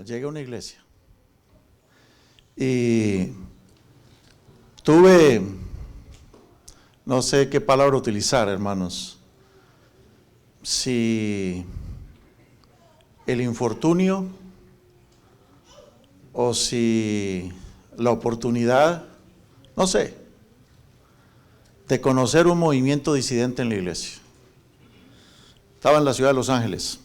llegué a una iglesia y tuve, no sé qué palabra utilizar, hermanos, si el infortunio o si la oportunidad, no sé, de conocer un movimiento disidente en la iglesia. Estaba en la ciudad de Los Ángeles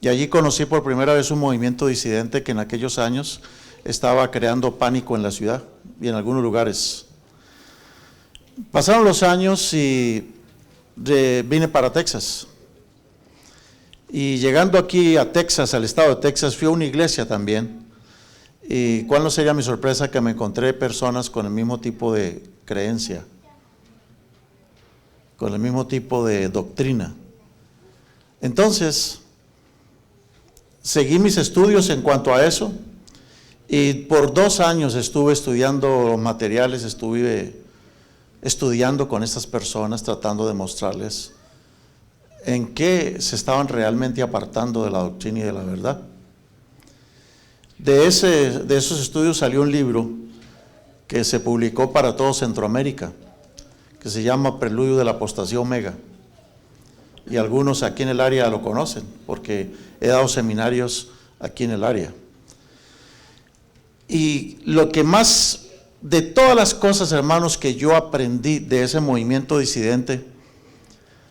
y allí conocí por primera vez un movimiento disidente que en aquellos años estaba creando pánico en la ciudad y en algunos lugares. Pasaron los años y vine para Texas. Y llegando aquí a Texas, al estado de Texas, fui a una iglesia también. Y cuál no sería mi sorpresa que me encontré personas con el mismo tipo de creencia, con el mismo tipo de doctrina. Entonces, seguí mis estudios en cuanto a eso, y por 2 años estuve estudiando materiales, estuve estudiando con estas personas, tratando de mostrarles en qué se estaban realmente apartando de la doctrina y de la verdad. De esos estudios salió un libro que se publicó para todo Centroamérica, que se llama Preludio de la Apostasía Omega. Y algunos aquí en el área lo conocen, porque he dado seminarios aquí en el área. Y lo que más, de todas las cosas, hermanos, que yo aprendí de ese movimiento disidente,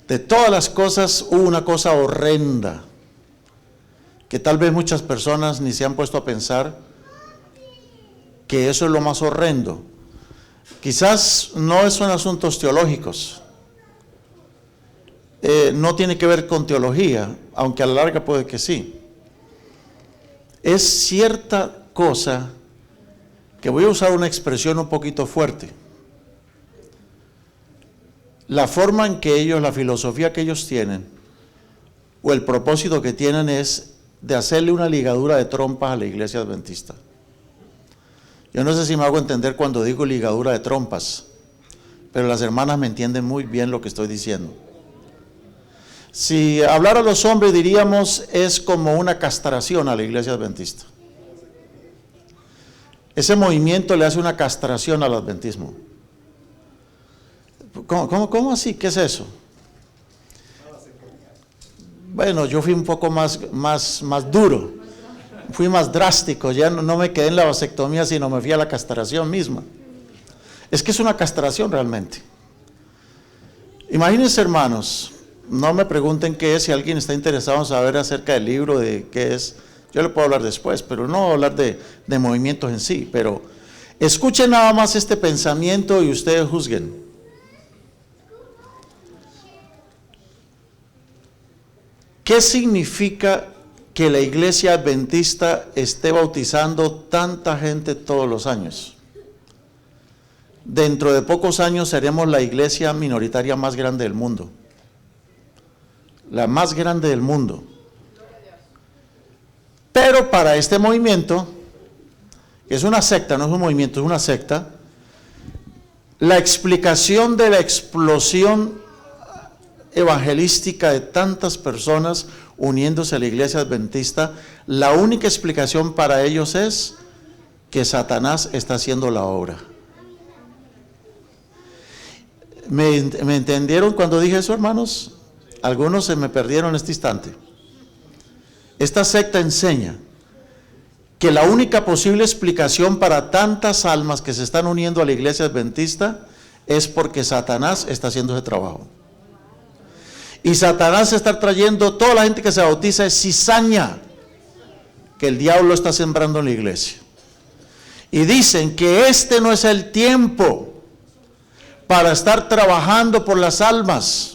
de todas las cosas, hubo una cosa horrenda, que tal vez muchas personas ni se han puesto a pensar que eso es lo más horrendo. Quizás no son asuntos teológicos, no tiene que ver con teología, aunque a la larga puede que sí. Es cierta cosa, que voy a usar una expresión un poquito fuerte. La forma en que ellos, la filosofía que ellos tienen, o el propósito que tienen es de hacerle una ligadura de trompas a la iglesia adventista. Yo no sé si me hago entender cuando digo ligadura de trompas, pero las hermanas me entienden muy bien lo que estoy diciendo. Si hablara a los hombres diríamos es como una castración a la iglesia adventista. Ese movimiento le hace una castración al adventismo. ¿Cómo así? ¿Qué es eso? Bueno, yo fui un poco más duro, fui más drástico, ya no me quedé en la vasectomía, sino me fui a la castración misma. Es que es una castración realmente. Imagínense, hermanos, no me pregunten qué es, si alguien está interesado en saber acerca del libro, de qué es, yo le puedo hablar después, pero no hablar de movimientos en sí, pero escuchen nada más este pensamiento y ustedes juzguen. ¿Qué significa que la iglesia adventista esté bautizando tanta gente todos los años? Dentro de pocos años seremos la iglesia minoritaria más grande del mundo. La más grande del mundo. Pero para este movimiento, que es una secta, no es un movimiento, es una secta, la explicación de la explosión evangelística de tantas personas uniéndose a la iglesia adventista, la única explicación para ellos es que Satanás está haciendo la obra. ¿Me entendieron cuando dije eso, hermanos? Algunos se me perdieron en este instante. Esta secta enseña que la única posible explicación para tantas almas que se están uniendo a la iglesia adventista es porque Satanás está haciendo ese trabajo. Y Satanás está trayendo, toda la gente que se bautiza es cizaña que el diablo está sembrando en la iglesia. Y dicen que este no es el tiempo para estar trabajando por las almas,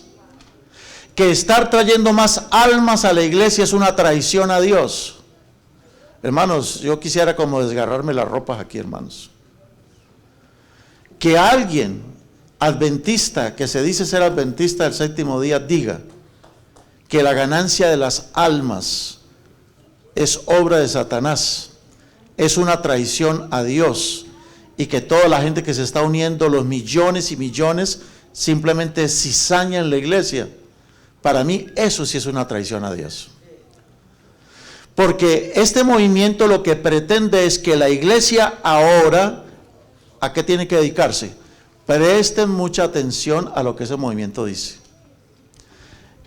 que estar trayendo más almas a la iglesia es una traición a Dios. Hermanos, yo quisiera como desgarrarme las ropas aquí, hermanos. Que alguien adventista, que se dice ser adventista del séptimo día, diga que la ganancia de las almas es obra de Satanás, es una traición a Dios, y que toda la gente que se está uniendo, los millones y millones, simplemente cizaña en la iglesia. Para mí eso sí es una traición a Dios. Porque este movimiento lo que pretende es que la iglesia ahora, ¿a qué tiene que dedicarse? Presten mucha atención a lo que ese movimiento dice.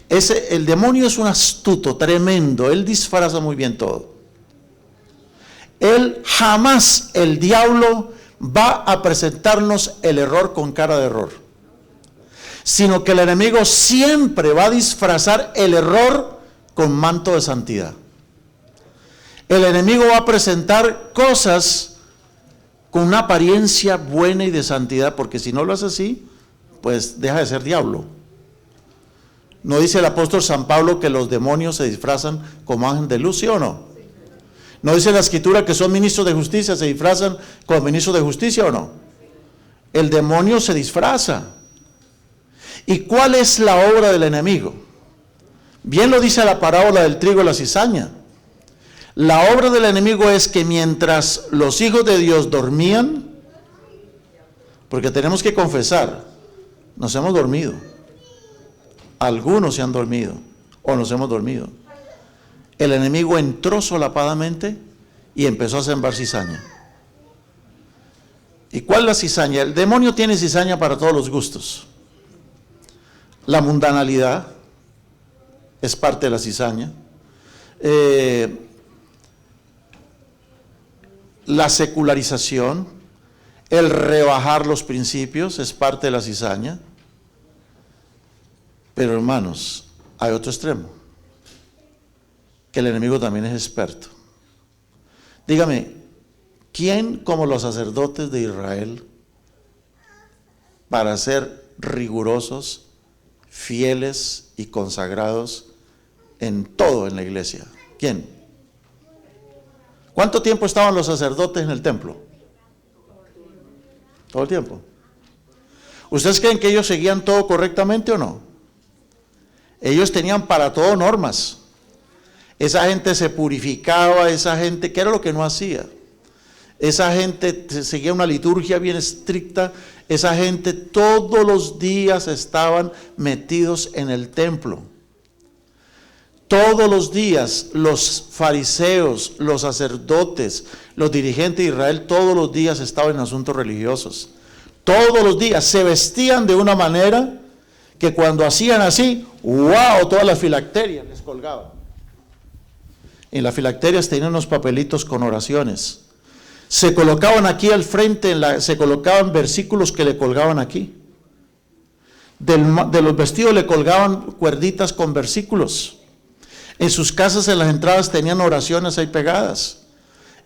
El demonio es un astuto, tremendo, él disfraza muy bien todo. Jamás el diablo va a presentarnos el error con cara de error, sino que el enemigo siempre va a disfrazar el error con manto de santidad. El enemigo va a presentar cosas con una apariencia buena y de santidad, porque si no lo hace así, pues deja de ser diablo. ¿No dice el apóstol San Pablo que los demonios se disfrazan como ángeles de luz, sí o no? ¿No dice la escritura que son ministros de justicia, se disfrazan como ministros de justicia o no? El demonio se disfraza. ¿Y cuál es la obra del enemigo? Bien lo dice la parábola del trigo y la cizaña. La obra del enemigo es que mientras los hijos de Dios dormían, porque tenemos que confesar, nos hemos dormido. Algunos se han dormido o nos hemos dormido. El enemigo entró solapadamente y empezó a sembrar cizaña. ¿Y cuál es la cizaña? El demonio tiene cizaña para todos los gustos. La mundanalidad es parte de la cizaña. La secularización, el rebajar los principios es parte de la cizaña. Pero hermanos, hay otro extremo, que el enemigo también es experto. Dígame, ¿quién como los sacerdotes de Israel para ser rigurosos, fieles y consagrados en todo en la iglesia? ¿Quién? ¿Cuánto tiempo estaban los sacerdotes en el templo? Todo el tiempo. ¿Ustedes creen que ellos seguían todo correctamente o no? Ellos tenían para todo normas. Esa gente se purificaba, esa gente, ¿qué era lo que no hacía? Esa gente seguía una liturgia bien estricta, esa gente todos los días estaban metidos en el templo. Todos los días los fariseos, los sacerdotes, los dirigentes de Israel, todos los días estaban en asuntos religiosos. Todos los días se vestían de una manera que cuando hacían así, ¡wow!, todas las filacterias les colgaban. En las filacterias tenían unos papelitos con oraciones. Se colocaban aquí al frente, se colocaban versículos que le colgaban aquí. De los vestidos le colgaban cuerditas con versículos. En sus casas, en las entradas, tenían oraciones ahí pegadas.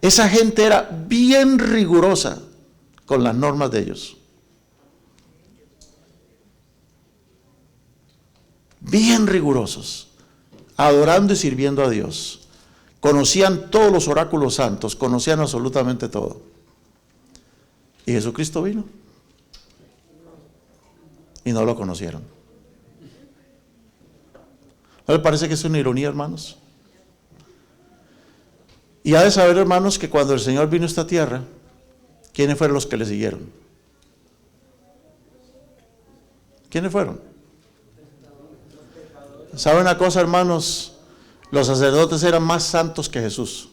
Esa gente era bien rigurosa con las normas de ellos. Bien rigurosos, adorando y sirviendo a Dios. Conocían todos los oráculos santos, conocían absolutamente todo. Y Jesucristo vino y no lo conocieron. ¿No le parece que es una ironía, hermanos? Y ha de saber, hermanos, que cuando el Señor vino a esta tierra, ¿quiénes fueron los que le siguieron? ¿Quiénes fueron? ¿Sabe una cosa, hermanos? Los sacerdotes eran más santos que Jesús.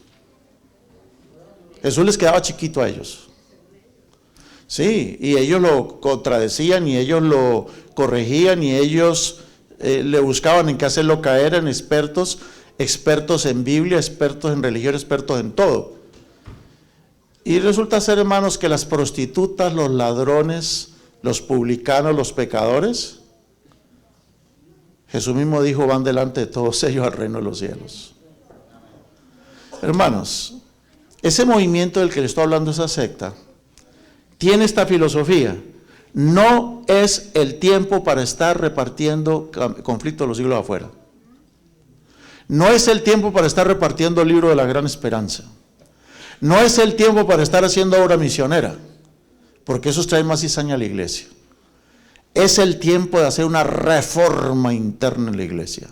Jesús les quedaba chiquito a ellos. Sí, y ellos lo contradecían, y ellos lo corregían, y ellos le buscaban en qué hacerlo caer. En expertos en Biblia, expertos en religión, expertos en todo. Y resulta ser, hermanos, que las prostitutas, los ladrones, los publicanos, los pecadores, Jesús mismo dijo, van delante de todos ellos al reino de los cielos. Hermanos, ese movimiento del que le estoy hablando, esa secta, tiene esta filosofía: no es el tiempo para estar repartiendo conflictos de los siglos afuera. No es el tiempo para estar repartiendo el libro de la gran esperanza. No es el tiempo para estar haciendo obra misionera, porque eso trae más cizaña a la iglesia. Es el tiempo de hacer una reforma interna en la iglesia.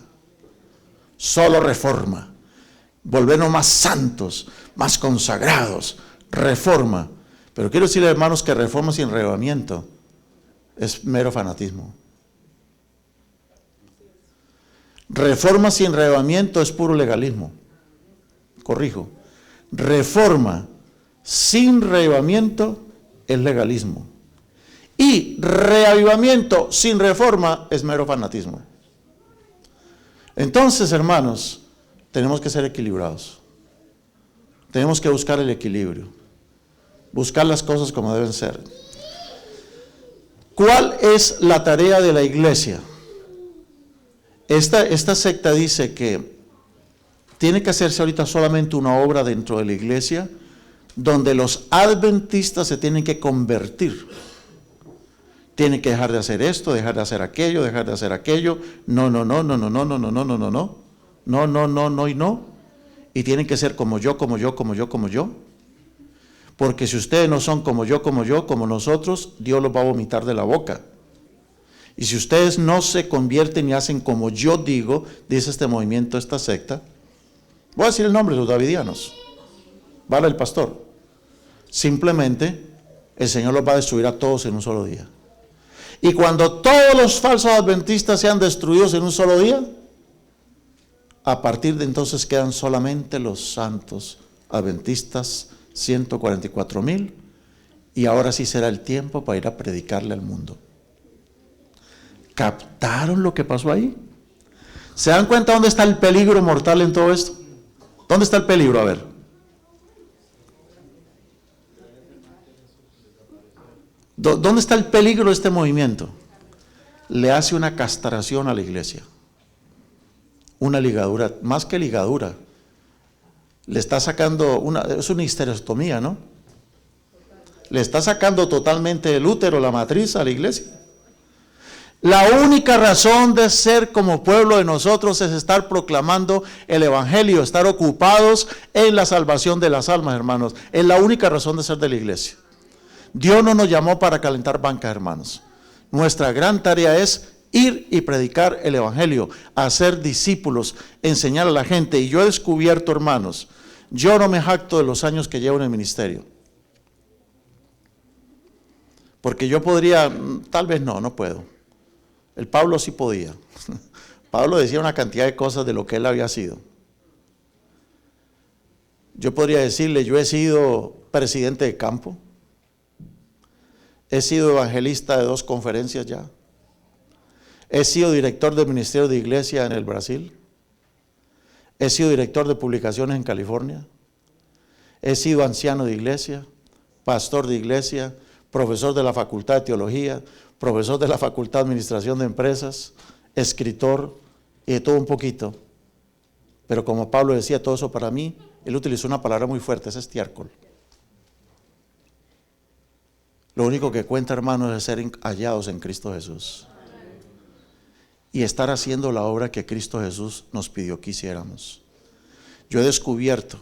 Solo reforma. Volvernos más santos, más consagrados. Reforma. Pero quiero decirles, hermanos, que reforma sin reavivamiento es mero fanatismo. Reforma sin reavivamiento es puro legalismo. corrijo, reforma sin reavivamiento es legalismo. Y reavivamiento sin reforma es mero fanatismo. Entonces, hermanos, tenemos que ser equilibrados. Tenemos que buscar el equilibrio. Buscar las cosas como deben ser. ¿Cuál es la tarea de la iglesia? Esta secta dice que tiene que hacerse ahorita solamente una obra dentro de la iglesia donde los adventistas se tienen que convertir. Tienen que dejar de hacer esto, dejar de hacer aquello, dejar de hacer aquello. No. Y tienen que ser como yo. Porque si ustedes no son como nosotros, Dios los va a vomitar de la boca. Y si ustedes no se convierten y hacen como yo digo, dice este movimiento, esta secta, voy a decir el nombre, los davidianos, vale el pastor, simplemente el Señor los va a destruir a todos en un solo día. Y cuando todos los falsos adventistas sean destruidos en un solo día, a partir de entonces quedan solamente los santos adventistas, 144,000, y ahora sí será el tiempo para ir a predicarle al mundo. ¿Captaron lo que pasó ahí? ¿Se dan cuenta dónde está el peligro mortal en todo esto? ¿Dónde está el peligro? A ver. ¿Dónde está el peligro de este movimiento? Le hace una castración a la iglesia. Una ligadura, más que ligadura. Le está sacando es una histerectomía, ¿no? Le está sacando totalmente el útero, la matriz a la iglesia. La única razón de ser como pueblo de nosotros es estar proclamando el evangelio, estar ocupados en la salvación de las almas, hermanos. Es la única razón de ser de la iglesia. Dios no nos llamó para calentar bancas, hermanos. Nuestra gran tarea es ir y predicar el evangelio, hacer discípulos, enseñar a la gente. Y yo he descubierto, hermanos, yo no me jacto de los años que llevo en el ministerio. Porque yo podría, tal vez no puedo. El Pablo sí podía. Pablo decía una cantidad de cosas de lo que él había sido. Yo podría decirle, yo he sido presidente de campo. He sido evangelista de 2 conferencias ya. He sido director del ministerio de iglesia en el Brasil. He sido director de publicaciones en California. He sido anciano de iglesia, pastor de iglesia, profesor de la Facultad de Teología, profesor de la Facultad de Administración de Empresas, escritor y de todo un poquito. Pero como Pablo decía, todo eso para mí, él utilizó una palabra muy fuerte, es estiércol. Lo único que cuenta, hermanos, es ser hallados en Cristo Jesús. Y estar haciendo la obra que Cristo Jesús nos pidió que hiciéramos. Yo he descubierto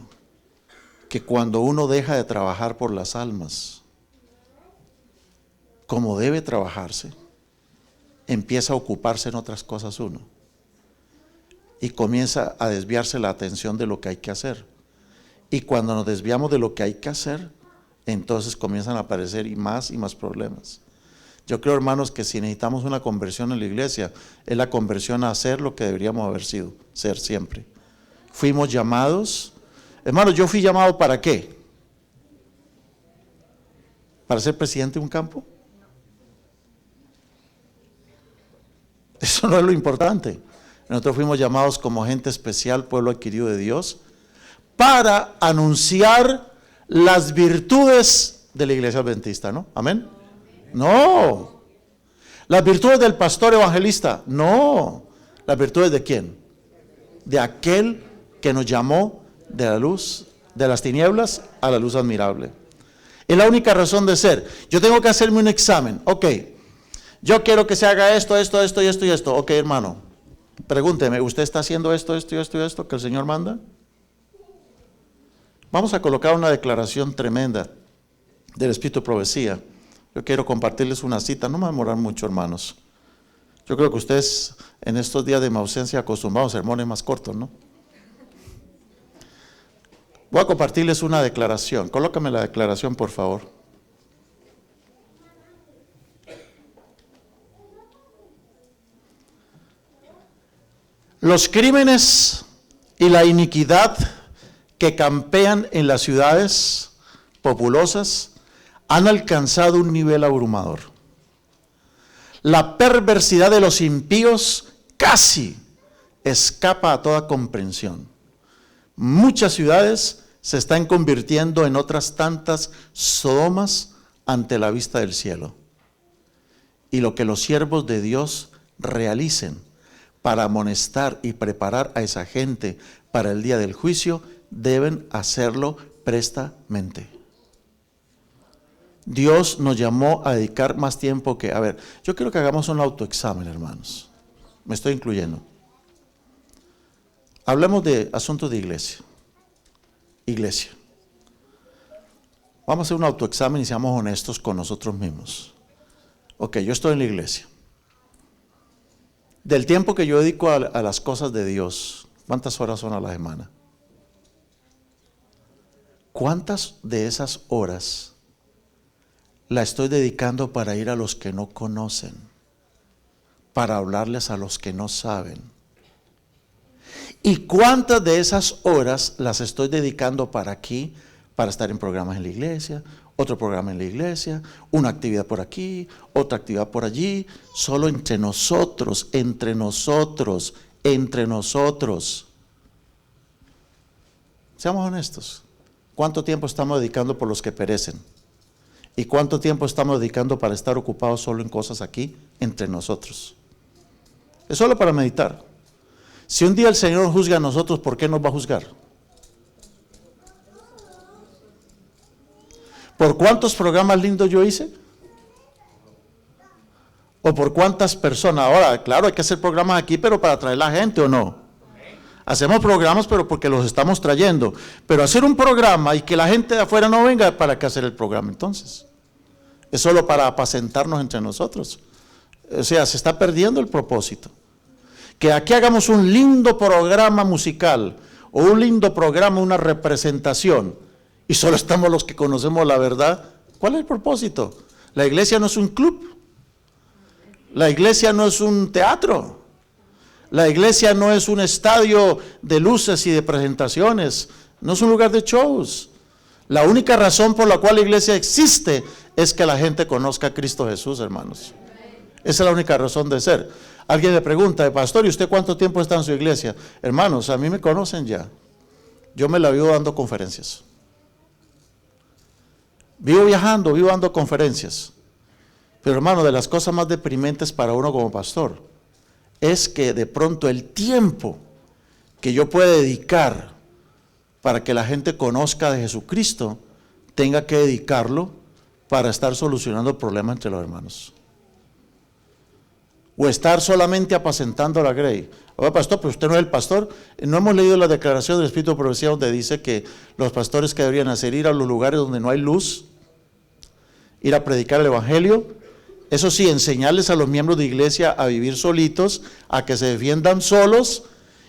que cuando uno deja de trabajar por las almas, como debe trabajarse, empieza a ocuparse en otras cosas uno. Y comienza a desviarse la atención de lo que hay que hacer. Y cuando nos desviamos de lo que hay que hacer, entonces comienzan a aparecer y más problemas. Yo creo, hermanos, que si necesitamos una conversión en la iglesia, es la conversión a hacer lo que deberíamos haber sido, ser siempre. Fuimos llamados, hermanos, yo fui llamado ¿para qué? ¿Para ser presidente de un campo? Eso no es lo importante. Nosotros fuimos llamados como gente especial, pueblo adquirido de Dios, para anunciar las virtudes de la iglesia adventista, ¿no? ¿Amén? No. Las virtudes del pastor evangelista, no. ¿Las virtudes de quién? De aquel que nos llamó de la luz, de las tinieblas a la luz admirable. Es la única razón de ser. Yo tengo que hacerme un examen. Ok, yo quiero que se haga esto. Ok, hermano, pregúnteme, ¿usted está haciendo esto que el Señor manda? Vamos a colocar una declaración tremenda del Espíritu de Profecía. Yo quiero compartirles una cita, no me va a demorar mucho, hermanos. Yo creo que ustedes en estos días de mi ausencia acostumbrados a sermones más cortos, ¿no? Voy a compartirles una declaración. Colócame la declaración, por favor. Los crímenes y la iniquidad que campean en las ciudades populosas han alcanzado un nivel abrumador. La perversidad de los impíos casi escapa a toda comprensión. Muchas ciudades se están convirtiendo en otras tantas sodomas ante la vista del cielo. Y lo que los siervos de Dios realicen para amonestar y preparar a esa gente para el día del juicio, deben hacerlo prestamente. Dios nos llamó a dedicar más tiempo que... A ver, yo quiero que hagamos un autoexamen, hermanos. Me estoy incluyendo. Hablemos de asuntos de iglesia. Iglesia. Vamos a hacer un autoexamen y seamos honestos con nosotros mismos. Ok, yo estoy en la iglesia. Del tiempo que yo dedico a las cosas de Dios, ¿cuántas horas son a la semana? ¿Cuántas de esas horas la estoy dedicando para ir a los que no conocen? Para hablarles a los que no saben. ¿Y cuántas de esas horas las estoy dedicando para aquí? Para estar en programas en la iglesia, otro programa en la iglesia, una actividad por aquí, otra actividad por allí, solo entre nosotros, entre nosotros, entre nosotros. Seamos honestos. ¿Cuánto tiempo estamos dedicando por los que perecen? ¿Y cuánto tiempo estamos dedicando para estar ocupados solo en cosas aquí, entre nosotros? Es solo para meditar. Si un día el Señor juzga a nosotros, ¿por qué nos va a juzgar? ¿Por cuántos programas lindos yo hice? ¿O por cuántas personas? Ahora, claro, hay que hacer programas aquí, pero para traer la gente, ¿o no? Hacemos programas, pero porque los estamos trayendo. Pero hacer un programa y que la gente de afuera no venga, ¿para qué hacer el programa entonces? Es solo para apacentarnos entre nosotros. O sea, se está perdiendo el propósito. Que aquí hagamos un lindo programa musical o un lindo programa, una representación, y solo estamos los que conocemos la verdad. ¿Cuál es el propósito? La iglesia no es un club. La iglesia no es un teatro. La iglesia no es un estadio de luces y de presentaciones. No es un lugar de shows. La única razón por la cual la iglesia existe es que la gente conozca a Cristo Jesús, hermanos. Esa es la única razón de ser. Alguien le pregunta, pastor, ¿y usted cuánto tiempo está en su iglesia? Hermanos, a mí me conocen ya. Yo me la vivo dando conferencias. Vivo viajando, vivo dando conferencias. Pero hermano, de las cosas más deprimentes para uno como pastor es que de pronto el tiempo que yo pueda dedicar para que la gente conozca de Jesucristo, tenga que dedicarlo para estar solucionando problemas entre los hermanos. O estar solamente apacentando la grey. Oye, pastor, pero usted no es el pastor. No hemos leído la declaración del Espíritu de Profecía donde dice que los pastores que deberían hacer ir a los lugares donde no hay luz, ir a predicar el evangelio. Eso sí, enseñarles a los miembros de iglesia a vivir solitos, a que se defiendan solos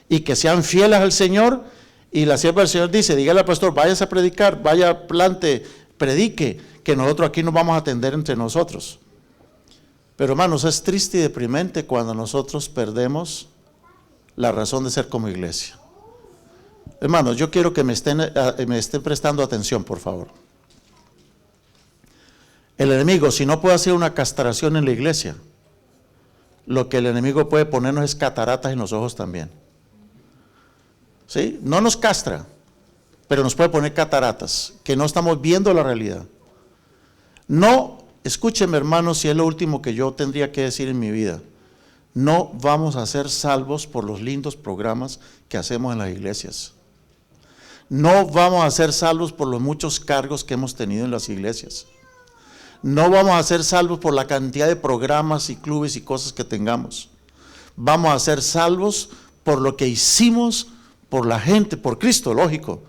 y que sean fieles al Señor. Y la sierva del Señor dice, dígale al pastor, váyase a predicar, vaya, plante, predique, que nosotros aquí nos vamos a atender entre nosotros. Pero hermanos, es triste y deprimente cuando nosotros perdemos la razón de ser como iglesia. Hermanos, yo quiero que me estén prestando atención, por favor. El enemigo, si no puede hacer una castración en la iglesia, lo que el enemigo puede ponernos es cataratas en los ojos también. ¿Sí? No nos castra, pero nos puede poner cataratas, que no estamos viendo la realidad. No, escúcheme hermanos, si es lo último que yo tendría que decir en mi vida. No vamos a ser salvos por los lindos programas que hacemos en las iglesias. No vamos a ser salvos por los muchos cargos que hemos tenido en las iglesias. No vamos a ser salvos por la cantidad de programas y clubes y cosas que tengamos. Vamos a ser salvos por lo que hicimos por la gente, por Cristo, lógico,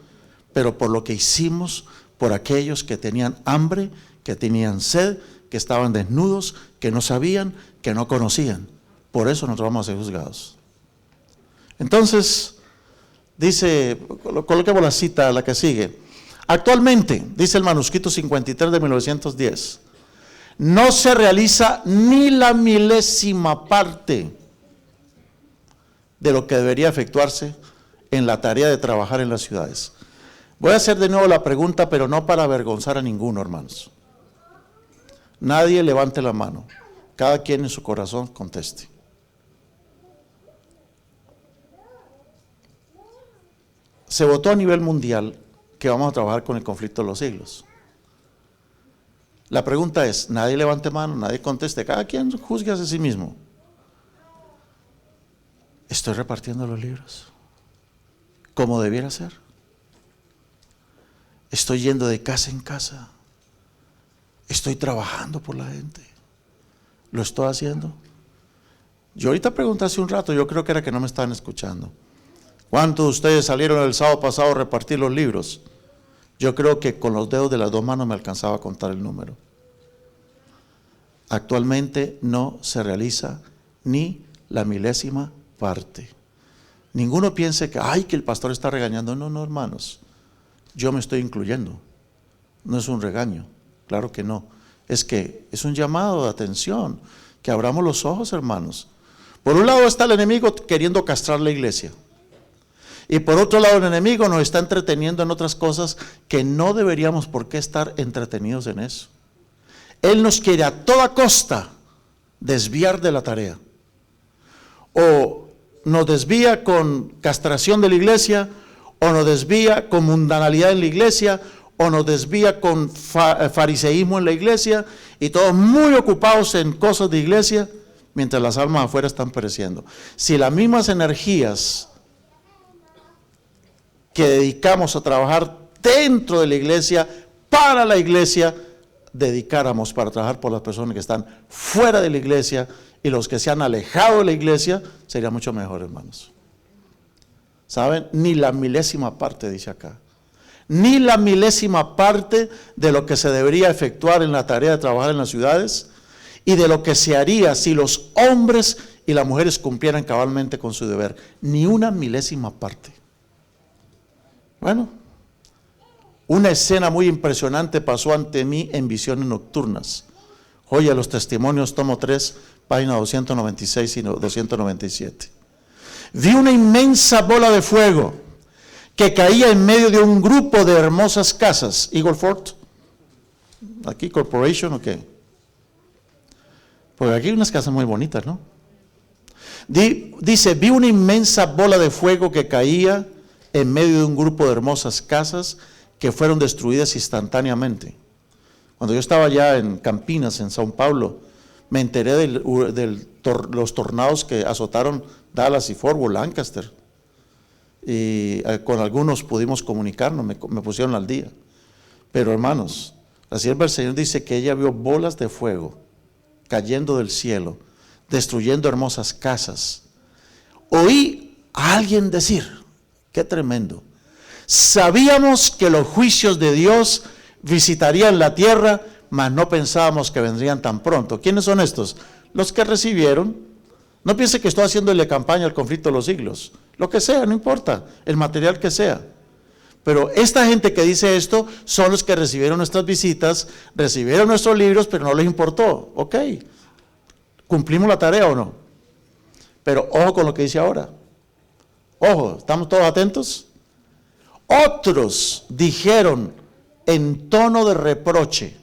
pero por lo que hicimos por aquellos que tenían hambre, que tenían sed, que estaban desnudos, que no sabían, que no conocían. Por eso nosotros vamos a ser juzgados. Entonces, dice, coloquemos la cita, la que sigue. Actualmente, dice el manuscrito 53 de 1910, no se realiza ni la milésima parte de lo que debería efectuarse en la tarea de trabajar en las ciudades. Voy a hacer de nuevo la pregunta, pero no para avergonzar a ninguno, hermanos. Nadie levante la mano. Cada quien en su corazón conteste. Se votó a nivel mundial que vamos a trabajar con el conflicto de los siglos. La pregunta es, nadie levante mano, nadie conteste, cada quien juzgue a sí mismo. ¿Estoy repartiendo los libros como debiera ser? ¿Estoy yendo de casa en casa? ¿Estoy trabajando por la gente? ¿Lo estoy haciendo? Yo ahorita pregunté hace un rato, yo creo que era que no me estaban escuchando. ¿Cuántos de ustedes salieron el sábado pasado a repartir los libros? Yo creo que con los dedos de las dos manos me alcanzaba a contar el número. Actualmente no se realiza ni la milésima parte. Ninguno piense que, que el pastor está regañando. No, hermanos. Yo me estoy incluyendo. No es un regaño. Claro que no. Es que es un llamado de atención. Que abramos los ojos, hermanos. Por un lado está el enemigo queriendo castrar la iglesia. Y por otro lado el enemigo nos está entreteniendo en otras cosas que no deberíamos por qué estar entretenidos en eso. Él nos quiere a toda costa desviar de la tarea. O nos desvía con castración de la iglesia, o nos desvía con mundanalidad en la iglesia, o nos desvía con fariseísmo en la iglesia, y todos muy ocupados en cosas de iglesia, mientras las almas afuera están pereciendo. Si las mismas energías que dedicamos a trabajar dentro de la iglesia, para la iglesia, dedicáramos para trabajar por las personas que están fuera de la iglesia y los que se han alejado de la iglesia, sería mucho mejor, hermanos. ¿Saben? Ni la milésima parte, dice acá. Ni la milésima parte de lo que se debería efectuar en la tarea de trabajar en las ciudades y de lo que se haría si los hombres y las mujeres cumplieran cabalmente con su deber. Ni una milésima parte. Bueno, una escena muy impresionante pasó ante mí en visiones nocturnas. Joya de los Testimonios, tomo 3, página 296 y 297. Vi una inmensa bola de fuego que caía en medio de un grupo de hermosas casas. Eagle Ford, aquí Corporation o qué. Porque aquí hay unas casas muy bonitas, ¿no? Dice, vi una inmensa bola de fuego que caía en medio de un grupo de hermosas casas que fueron destruidas instantáneamente. Cuando yo estaba allá en Campinas, en São Paulo, me enteré de los tornados que azotaron Dallas y Fort Worth, Lancaster. Y con algunos pudimos comunicarnos, me pusieron al día. Pero hermanos, la sierva del Señor dice que ella vio bolas de fuego cayendo del cielo, destruyendo hermosas casas. Oí a alguien decir, qué tremendo, sabíamos que los juicios de Dios visitarían la tierra, mas no pensábamos que vendrían tan pronto. ¿Quiénes son estos? Los que recibieron. No piense que estoy haciéndole campaña al conflicto de los siglos. Lo que sea, no importa, el material que sea. Pero esta gente que dice esto son los que recibieron nuestras visitas, recibieron nuestros libros, pero no les importó. Ok, ¿cumplimos la tarea o no? Pero ojo con lo que dice ahora. Ojo, ¿estamos todos atentos? Otros dijeron en tono de reproche,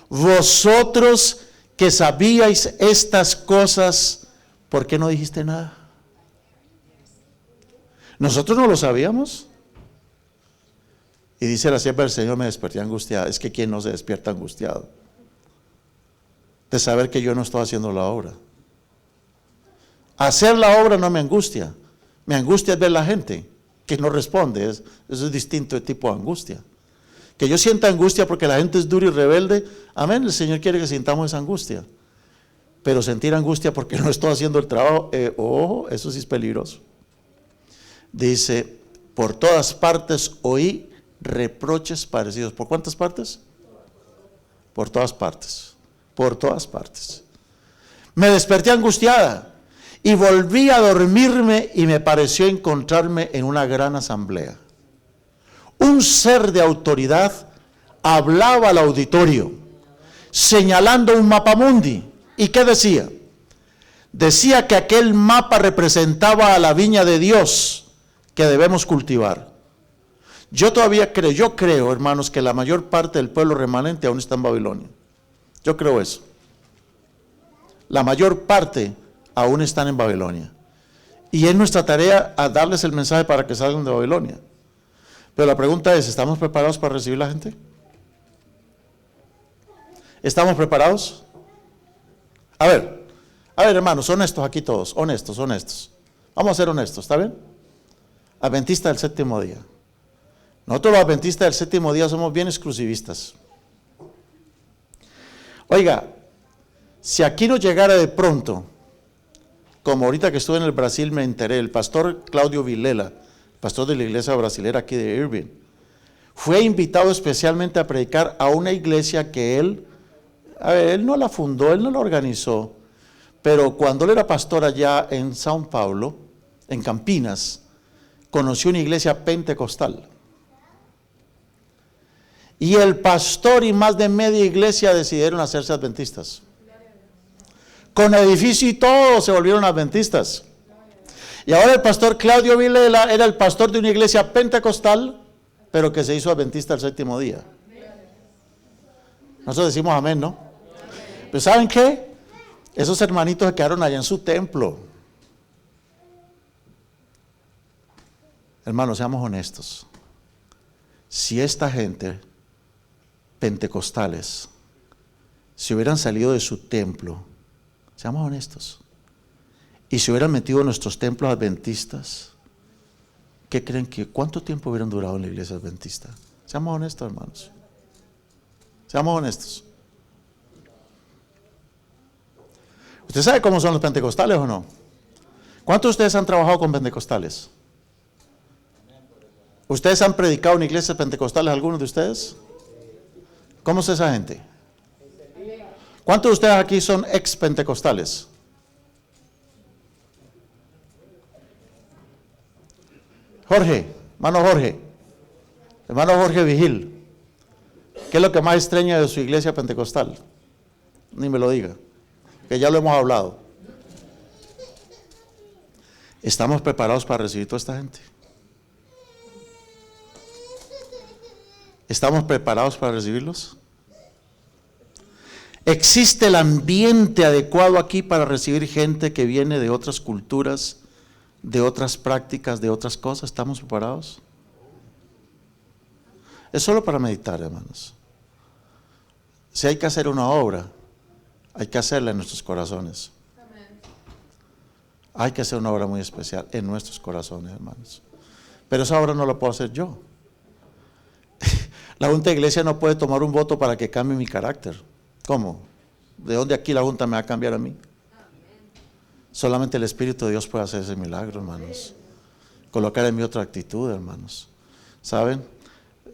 vosotros que sabíais estas cosas, ¿por qué no dijiste nada? Nosotros no lo sabíamos. Y dice la sierva del Señor, me desperté angustiada. Es que ¿quién no se despierta angustiado? De saber que yo no estoy haciendo la obra. Hacer la obra no me angustia. Me angustia es ver la gente que no responde. Eso es distinto de tipo de angustia. Que yo sienta angustia porque la gente es dura y rebelde. Amén, el Señor quiere que sintamos esa angustia. Pero sentir angustia porque no estoy haciendo el trabajo, ojo, eso sí es peligroso. Dice, por todas partes oí reproches parecidos. ¿Por cuántas partes? Por todas partes. Por todas partes. Me desperté angustiada y volví a dormirme y me pareció encontrarme en una gran asamblea. Un ser de autoridad hablaba al auditorio, señalando un mapamundi. ¿Y qué decía? Decía que aquel mapa representaba a la viña de Dios que debemos cultivar. Yo creo, hermanos, que la mayor parte del pueblo remanente aún está en Babilonia. Yo creo eso. La mayor parte aún están en Babilonia. Y es nuestra tarea a darles el mensaje para que salgan de Babilonia. Pero la pregunta es, ¿estamos preparados para recibir la gente? ¿Estamos preparados? A ver, hermanos, honestos aquí todos, honestos. Vamos a ser honestos, ¿está bien? Adventistas del séptimo día. Nosotros los adventistas del séptimo día somos bien exclusivistas. Oiga, si aquí nos llegara de pronto, como ahorita que estuve en el Brasil me enteré, el pastor Claudio Vilela, pastor de la iglesia brasilera aquí de Irving, fue invitado especialmente a predicar a una iglesia que él no la fundó, él no la organizó, pero cuando él era pastor allá en São Paulo, en Campinas, conoció una iglesia pentecostal. Y el pastor y más de media iglesia decidieron hacerse adventistas. Con edificio y todo se volvieron adventistas. Y ahora el pastor Claudio Vilela era el pastor de una iglesia pentecostal, pero que se hizo adventista el séptimo día. Nosotros decimos amén, ¿no? Pero ¿saben qué? Esos hermanitos se quedaron allá en su templo. Hermanos, seamos honestos. Si esta gente, pentecostales, si hubieran salido de su templo, seamos honestos, y se hubieran metido en nuestros templos adventistas, ¿qué creen que cuánto tiempo hubieran durado en la iglesia adventista? Seamos honestos, hermanos. Seamos honestos. ¿Usted sabe cómo son los pentecostales o no? ¿Cuántos de ustedes han trabajado con pentecostales? ¿Ustedes han predicado en iglesias pentecostales, algunos de ustedes? ¿Cómo es esa gente? ¿Cuántos de ustedes aquí son ex pentecostales? hermano Jorge Vigil, ¿qué es lo que más extraña de su iglesia pentecostal? Ni me lo diga, que ya lo hemos hablado. ¿Estamos preparados para recibir toda esta gente? ¿Estamos preparados para recibirlos? ¿Existe el ambiente adecuado aquí para recibir gente que viene de otras culturas, de otras prácticas, de otras cosas? ¿Estamos preparados? Es solo para meditar, hermanos. Si hay que hacer una obra, hay que hacerla en nuestros corazones. Hay que hacer una obra muy especial en nuestros corazones, hermanos. Pero esa obra no la puedo hacer yo. La Junta de Iglesia no puede tomar un voto para que cambie mi carácter. ¿Cómo? ¿De dónde aquí la Junta me va a cambiar a mí? Solamente el Espíritu de Dios puede hacer ese milagro, hermanos. Colocar en mí otra actitud, hermanos. ¿Saben?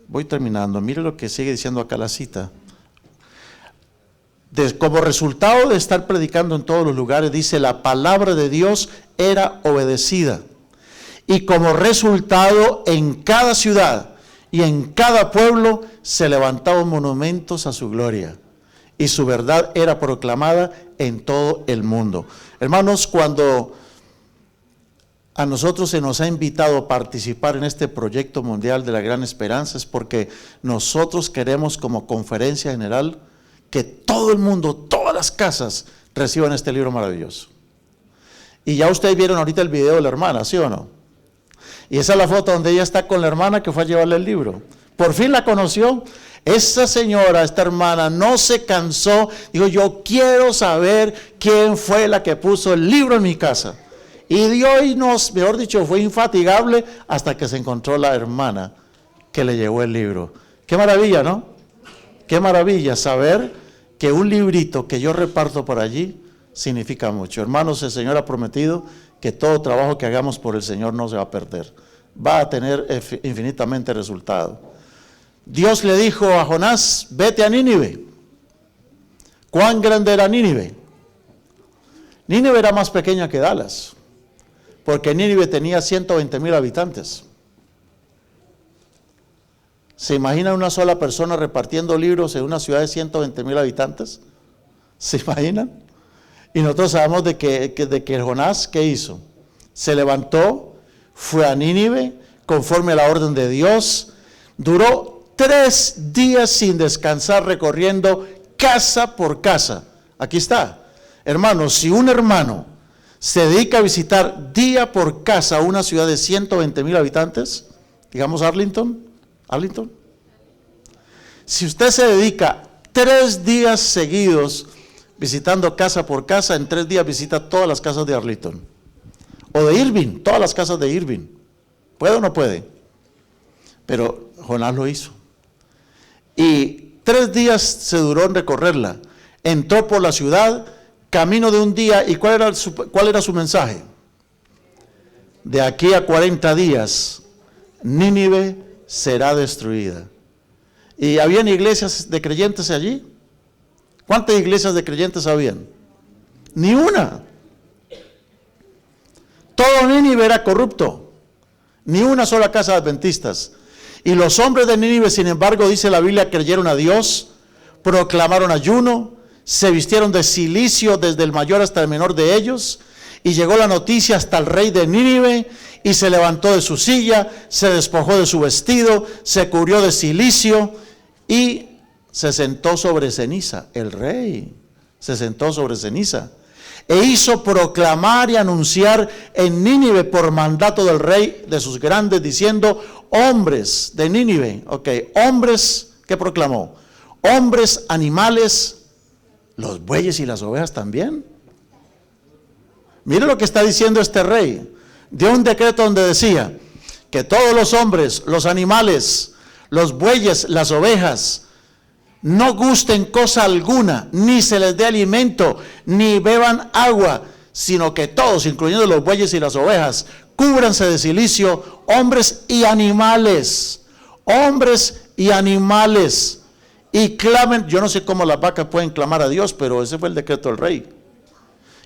Voy terminando. Mire lo que sigue diciendo acá la cita. Como resultado de estar predicando en todos los lugares, dice, la palabra de Dios era obedecida. Y como resultado, en cada ciudad y en cada pueblo se levantaban monumentos a su gloria. Y su verdad era proclamada en todo el mundo. Hermanos, cuando a nosotros se nos ha invitado a participar en este proyecto mundial de la Gran Esperanza, es porque nosotros queremos como conferencia general que todo el mundo, todas las casas reciban este libro maravilloso. Y ya ustedes vieron ahorita el video de la hermana, ¿sí o no? Y esa es la foto donde ella está con la hermana que fue a llevarle el libro. Por fin la conoció. Esa señora, esta hermana, no se cansó. Dijo, yo quiero saber quién fue la que puso el libro en mi casa. Y Dios mejor dicho, fue infatigable hasta que se encontró la hermana que le llevó el libro. Qué maravilla, ¿no? Qué maravilla saber que un librito que yo reparto por allí significa mucho. Hermanos, el Señor ha prometido que todo trabajo que hagamos por el Señor no se va a perder. Va a tener infinitamente resultado. Dios le dijo a Jonás, vete a Nínive. ¿Cuán grande era Nínive? Nínive era más pequeña que Dallas, porque Nínive tenía 120,000 habitantes. ¿Se imagina una sola persona repartiendo libros en una ciudad de 120,000 habitantes? ¿Se imaginan? Y nosotros sabemos de que Jonás, ¿qué hizo? Se levantó, fue a Nínive, conforme a la orden de Dios, Duró 3 días sin descansar recorriendo casa por casa. Aquí está. Hermanos, si un hermano se dedica a visitar día por casa una ciudad de 120,000 habitantes, digamos Arlington, si usted se dedica 3 días seguidos visitando casa por casa, en 3 días visita todas las casas de Arlington. O de Irving, todas las casas de Irving. ¿Puede o no puede? Pero Jonás lo hizo. Y 3 días se duró en recorrerla. Entró por la ciudad, camino de un día. ¿Y cuál era su mensaje? De aquí a 40 días, Nínive será destruida. ¿Y habían iglesias de creyentes allí? ¿Cuántas iglesias de creyentes habían? Ni una. Todo Nínive era corrupto. Ni una sola casa de adventistas. Y los hombres de Nínive, sin embargo, dice la Biblia, creyeron a Dios, proclamaron ayuno, se vistieron de cilicio desde el mayor hasta el menor de ellos, y llegó la noticia hasta el rey de Nínive, y se levantó de su silla, se despojó de su vestido, se cubrió de cilicio, y se sentó sobre ceniza. El rey se sentó sobre ceniza, e hizo proclamar y anunciar en Nínive por mandato del rey de sus grandes, diciendo: hombres de Nínive, hombres, ¿qué proclamó? Hombres, animales, los bueyes y las ovejas también. Mire lo que está diciendo este rey. Dio un decreto donde decía que todos los hombres, los animales, los bueyes, las ovejas, no gusten cosa alguna, ni se les dé alimento, ni beban agua, sino que todos, incluyendo los bueyes y las ovejas, cúbranse de cilicio, hombres y animales, y clamen. Yo no sé cómo las vacas pueden clamar a Dios, pero ese fue el decreto del rey.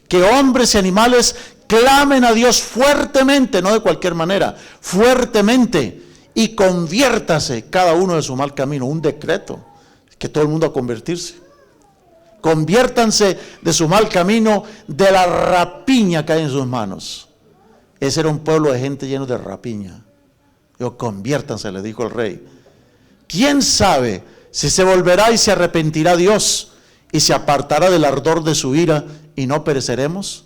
Que hombres y animales clamen a Dios fuertemente, no de cualquier manera, fuertemente, y conviértase cada uno de su mal camino. Un decreto, que todo el mundo a convertirse. Conviértanse de su mal camino, de la rapiña que hay en sus manos. Ese era un pueblo de gente lleno de rapiña. Conviértanse, le dijo el rey. ¿Quién sabe si se volverá y se arrepentirá Dios y se apartará del ardor de su ira y no pereceremos?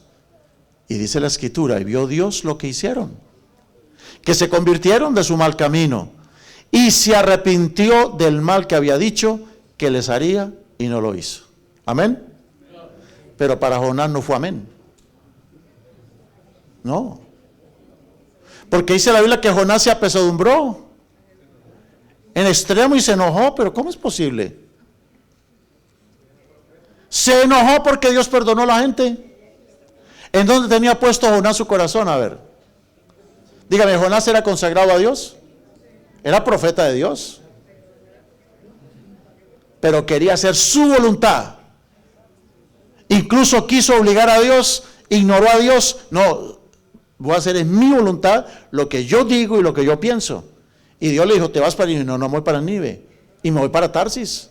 Y dice la Escritura, y vio Dios lo que hicieron, que se convirtieron de su mal camino y se arrepintió del mal que había dicho que les haría, y no lo hizo. Amén. Pero para Jonás no fue amén. No. Porque dice la Biblia que Jonás se apesadumbró en extremo y se enojó. Pero ¿cómo es posible? Se enojó porque Dios perdonó a la gente. ¿En dónde tenía puesto Jonás su corazón? A ver, dígame, ¿Jonás era consagrado a Dios? Era profeta de Dios, pero quería hacer su voluntad. Incluso quiso obligar a Dios, ignoró a Dios. No, voy a hacer en mi voluntad lo que yo digo y lo que yo pienso. Y Dios le dijo: te vas para Nínive. No, no me voy para Nínive, y me voy para Tarsis.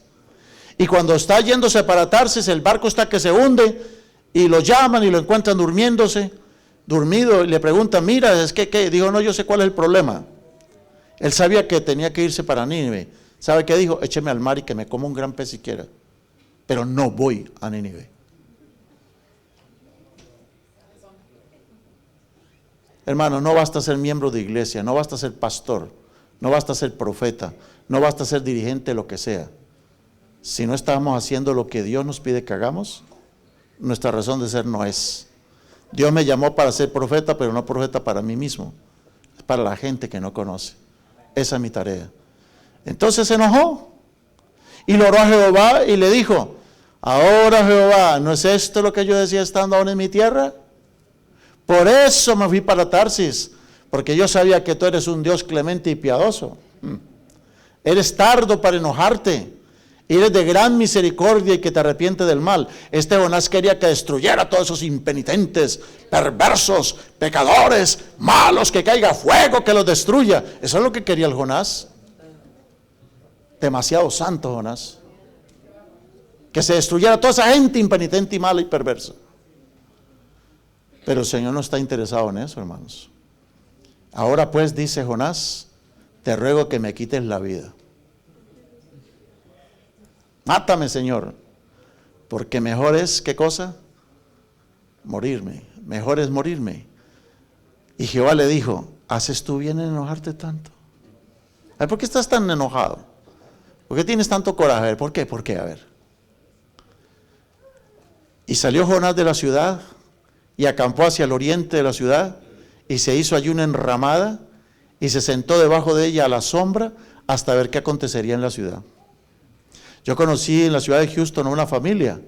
Y cuando está yéndose para Tarsis, el barco está que se hunde, y lo llaman y lo encuentran dormido, y le preguntan: mira, es que ¿qué? Dijo: no, yo sé cuál es el problema. Él sabía que tenía que irse para Nínive. ¿Sabe qué dijo? Écheme al mar y que me coma un gran pez siquiera, pero no voy a Nínive. Hermano, no basta ser miembro de iglesia, no basta ser pastor, no basta ser profeta, no basta ser dirigente, lo que sea. Si no estamos haciendo lo que Dios nos pide que hagamos, nuestra razón de ser no es. Dios me llamó para ser profeta, pero no profeta para mí mismo, es para la gente que no conoce. Esa es mi tarea. Entonces se enojó y lo oró a Jehová y le dijo: ahora, Jehová, ¿no es esto lo que yo decía estando aún en mi tierra? Por eso me fui para Tarsis, porque yo sabía que tú eres un Dios clemente y piadoso. Eres tardo para enojarte, eres de gran misericordia y que te arrepientes del mal. Este Jonás quería que destruyera a todos esos impenitentes, perversos, pecadores, malos, que caiga fuego, que los destruya. Eso es lo que quería el Jonás. Demasiado santo Jonás. Que se destruyera toda esa gente impenitente y mala y perversa. Pero el Señor no está interesado en eso, hermanos. Ahora pues, dice Jonás, te ruego que me quites la vida. Mátame, Señor, porque mejor es, ¿qué cosa? Morirme, mejor es morirme. Y Jehová le dijo, ¿haces tú bien en enojarte tanto? A ver, ¿por qué estás tan enojado? ¿Por qué tienes tanto coraje? A ver, ¿por qué? ¿Por qué? A ver. Y salió Jonás de la ciudad y acampó hacia el oriente de la ciudad y se hizo allí una enramada y se sentó debajo de ella a la sombra hasta ver qué acontecería en la ciudad. Yo conocí en la ciudad de Houston a una familia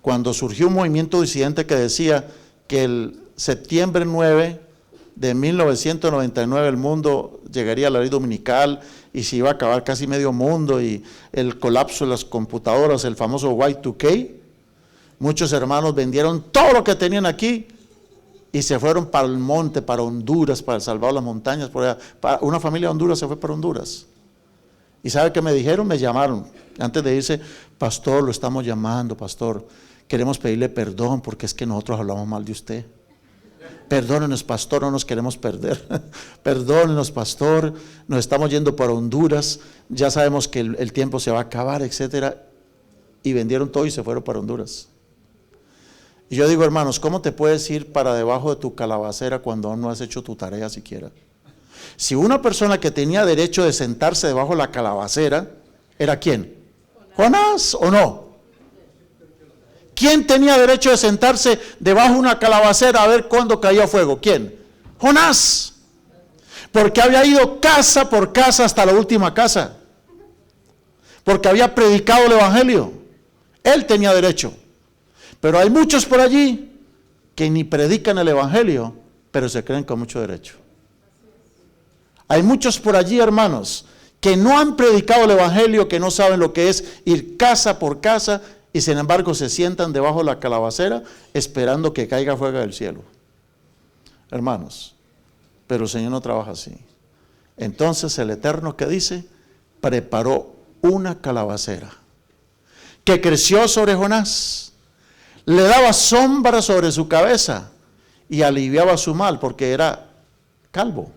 cuando surgió un movimiento disidente que decía que el septiembre 9 de 1999 el mundo llegaría a la ley dominical y se iba a acabar casi medio mundo y el colapso de las computadoras, el famoso Y2K. Muchos hermanos vendieron todo lo que tenían aquí y se fueron para el monte, para Honduras, para El Salvador, las montañas, por allá. Una familia de Honduras se fue para Honduras. ¿Y sabe qué me dijeron? Me llamaron. Antes de irse, pastor, lo estamos llamando, pastor. Queremos pedirle perdón porque es que nosotros hablamos mal de usted. Perdónenos, pastor, no nos queremos perder. Perdónenos, pastor, nos estamos yendo para Honduras. Ya sabemos que el tiempo se va a acabar, etcétera. Y vendieron todo y se fueron para Honduras. Y yo digo, hermanos, ¿cómo te puedes ir para debajo de tu calabacera cuando aún no has hecho tu tarea siquiera? Si una persona que tenía derecho de sentarse debajo de la calabacera, ¿era quién? ¿Jonás o no? ¿Quién tenía derecho de sentarse debajo de una calabacera a ver cuándo caía fuego? ¿Quién? Jonás. Porque había ido casa por casa hasta la última casa. Porque había predicado el evangelio. Él tenía derecho. Pero hay muchos por allí que ni predican el evangelio, pero se creen con mucho derecho. Hay muchos por allí, hermanos, que no han predicado el evangelio, que no saben lo que es ir casa por casa y sin embargo se sientan debajo de la calabacera esperando que caiga fuego del cielo. Hermanos, pero el Señor no trabaja así. Entonces el Eterno, ¿qué dice? Preparó una calabacera que creció sobre Jonás, le daba sombra sobre su cabeza y aliviaba su mal porque era calvo.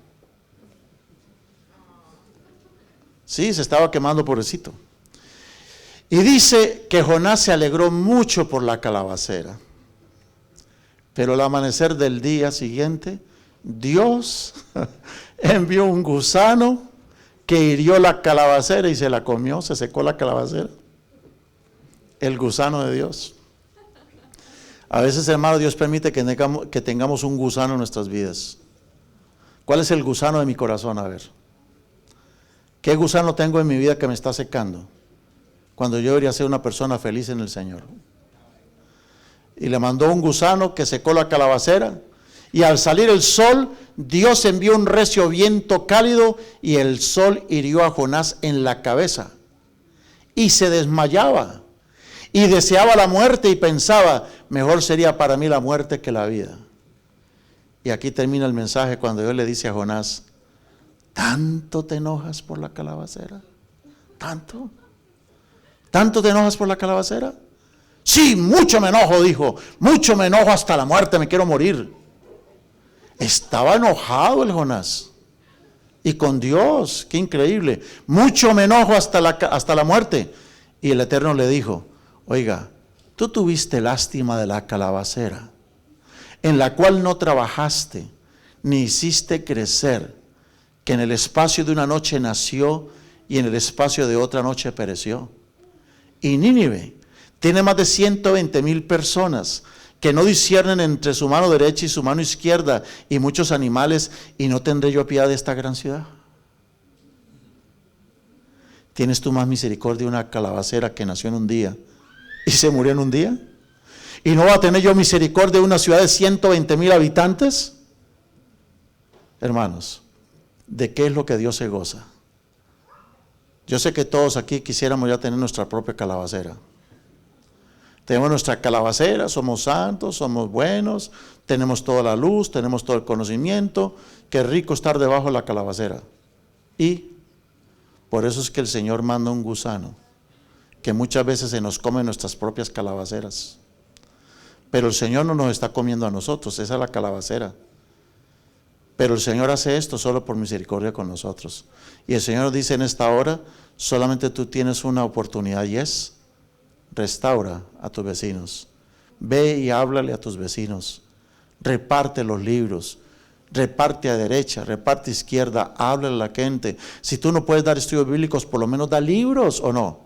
Sí, se estaba quemando, pobrecito. Y dice que Jonás se alegró mucho por la calabacera. Pero al amanecer del día siguiente, Dios envió un gusano que hirió la calabacera y se la comió, se secó la calabacera. El gusano de Dios. A veces, hermano, Dios permite que tengamos un gusano en nuestras vidas. ¿Cuál es el gusano de mi corazón? A ver. ¿Qué gusano tengo en mi vida que me está secando? Cuando yo debería ser una persona feliz en el Señor. Y le mandó un gusano que secó la calabacera. Y al salir el sol, Dios envió un recio viento cálido y el sol hirió a Jonás en la cabeza. Y se desmayaba. Y deseaba la muerte y pensaba, mejor sería para mí la muerte que la vida. Y aquí termina el mensaje cuando Dios le dice a Jonás, ¿tanto te enojas por la calabacera? ¿Tanto? ¿Tanto te enojas por la calabacera? Sí, mucho me enojo, dijo, mucho me enojo hasta la muerte, me quiero morir. Estaba enojado el Jonás. Y con Dios, qué increíble. Mucho me enojo hasta la muerte. Y el Eterno le dijo, oiga, tú tuviste lástima de la calabacera, en la cual no trabajaste, ni hiciste crecer, que en el espacio de una noche nació y en el espacio de otra noche pereció. Y Nínive tiene más de 120,000 personas que no disciernen entre su mano derecha y su mano izquierda y muchos animales, y no tendré yo piedad de esta gran ciudad. ¿Tienes tú más misericordia de una calabacera que nació en un día y se murió en un día? ¿Y no va a tener yo misericordia de una ciudad de 120,000 habitantes? Hermanos, ¿de qué es lo que Dios se goza? Yo sé que todos aquí quisiéramos ya tener nuestra propia calabacera. Tenemos nuestra calabacera, somos santos, somos buenos, tenemos toda la luz, tenemos todo el conocimiento. Qué rico estar debajo de la calabacera. Y por eso es que el Señor manda un gusano que muchas veces se nos come nuestras propias calabaceras. Pero el Señor no nos está comiendo a nosotros, esa es la calabacera. Pero el Señor hace esto solo por misericordia con nosotros. Y el Señor dice en esta hora, solamente tú tienes una oportunidad y es, restaura a tus vecinos. Ve y háblale a tus vecinos. Reparte los libros. Reparte a derecha, reparte a izquierda, háblale a la gente. Si tú no puedes dar estudios bíblicos, por lo menos da libros, ¿o no?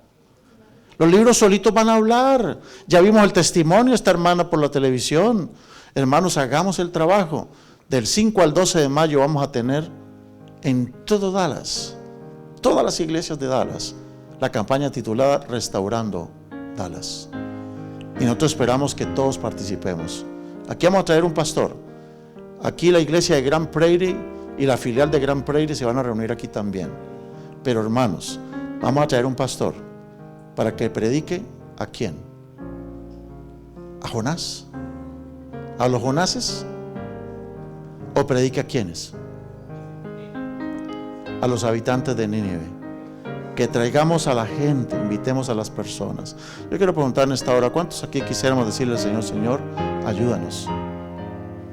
Los libros solitos van a hablar. Ya vimos el testimonio de esta hermana por la televisión. Hermanos, hagamos el trabajo. Del 5 al 12 de mayo vamos a tener en todo Dallas, todas las iglesias de Dallas, la campaña titulada Restaurando Dallas. Y nosotros esperamos que todos participemos. Aquí vamos a traer un pastor. Aquí la iglesia de Grand Prairie y la filial de Grand Prairie se van a reunir aquí también. Pero hermanos, vamos a traer un pastor para que predique ¿a quién? ¿A Jonás? ¿A los Jonases? ¿O predique a quiénes? A los habitantes de Nínive. Que traigamos a la gente, invitemos a las personas. Yo quiero preguntar en esta hora, ¿cuántos aquí quisiéramos decirle al Señor, Señor, ayúdanos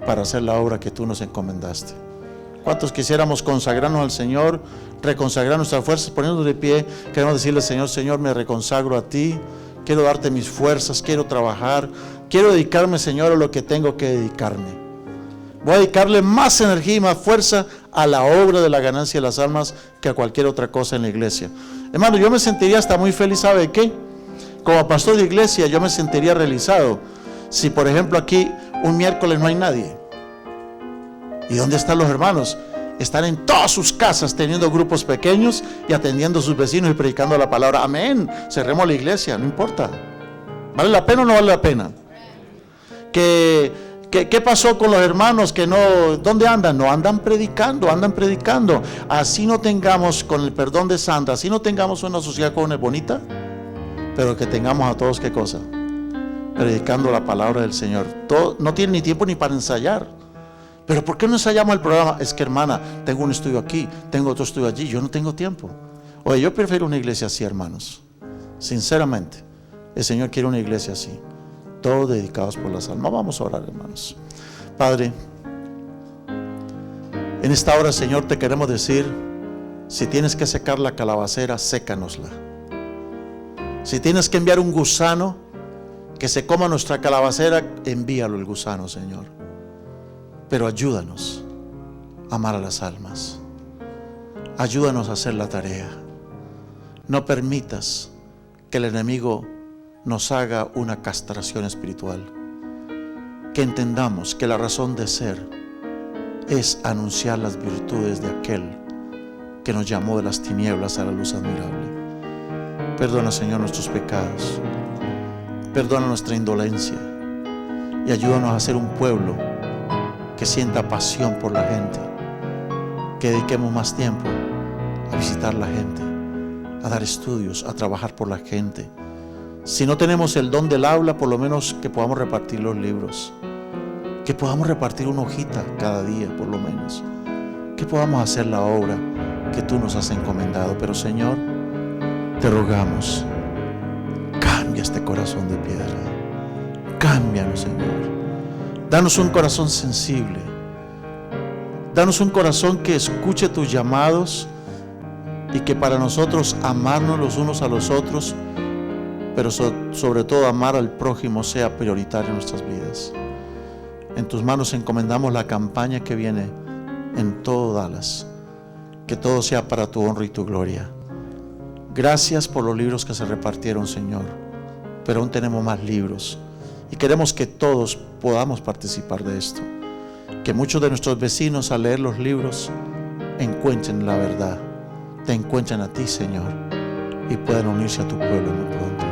para hacer la obra que tú nos encomendaste? ¿Cuántos quisiéramos consagrarnos al Señor, reconsagrar nuestras fuerzas, poniéndonos de pie? Queremos decirle, Señor, Señor, me reconsagro a ti, quiero darte mis fuerzas, quiero trabajar, quiero dedicarme, Señor, a lo que tengo que dedicarme. Voy a dedicarle más energía y más fuerza a la obra de la ganancia de las almas que a cualquier otra cosa en la iglesia. Hermano, yo me sentiría hasta muy feliz, ¿sabe qué? Como pastor de iglesia yo me sentiría realizado si, por ejemplo, aquí un miércoles no hay nadie. ¿Y dónde están los hermanos? Están en todas sus casas teniendo grupos pequeños y atendiendo a sus vecinos y predicando la palabra. Amén. Cerremos la iglesia, no importa. ¿Vale la pena o no vale la pena? ¿Qué pasó con los hermanos que no, dónde andan? No andan predicando, andan predicando. Así no tengamos, con el perdón de Sandra, así no tengamos una sociedad jóvenes bonita, pero que tengamos a todos, ¿qué cosa? Predicando la palabra del Señor. Todo, no tienen ni tiempo ni para ensayar. Pero ¿por qué no ensayamos el programa? Es que, hermana, tengo un estudio aquí, tengo otro estudio allí, yo no tengo tiempo. Oye, yo prefiero una iglesia así, hermanos. Sinceramente, el Señor quiere una iglesia así. Todos dedicados por las almas. Vamos a orar, hermanos. Padre, en esta hora, Señor, te queremos decir, si tienes que secar la calabacera, sécanosla. Si tienes que enviar un gusano que se coma nuestra calabacera, envíalo el gusano, Señor. Pero ayúdanos a amar a las almas. Ayúdanos a hacer la tarea. No permitas que el enemigo nos haga una castración espiritual. Que entendamos que la razón de ser es anunciar las virtudes de aquel que nos llamó de las tinieblas a la luz admirable. Perdona, Señor, nuestros pecados. Perdona nuestra indolencia. Y ayúdanos a ser un pueblo que sienta pasión por la gente. Que dediquemos más tiempo a visitar la gente, a dar estudios, a trabajar por la gente. Si no tenemos el don del habla, por lo menos que podamos repartir los libros, que podamos repartir una hojita cada día, por lo menos, que podamos hacer la obra que tú nos has encomendado. Pero, Señor, te rogamos, cambia este corazón de piedra, cámbianos, Señor. Danos un corazón sensible, danos un corazón que escuche tus llamados y que para nosotros amarnos los unos a los otros, pero sobre todo amar al prójimo, sea prioritario en nuestras vidas. En tus manos encomendamos la campaña que viene en todo Dallas. Que todo sea para tu honra y tu gloria. Gracias por los libros que se repartieron, Señor, pero aún tenemos más libros y queremos que todos podamos participar de esto. Que muchos de nuestros vecinos, al leer los libros, encuentren la verdad, te encuentren a ti, Señor, y puedan unirse a tu pueblo muy pronto.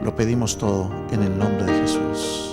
Lo pedimos todo en el nombre de Jesús.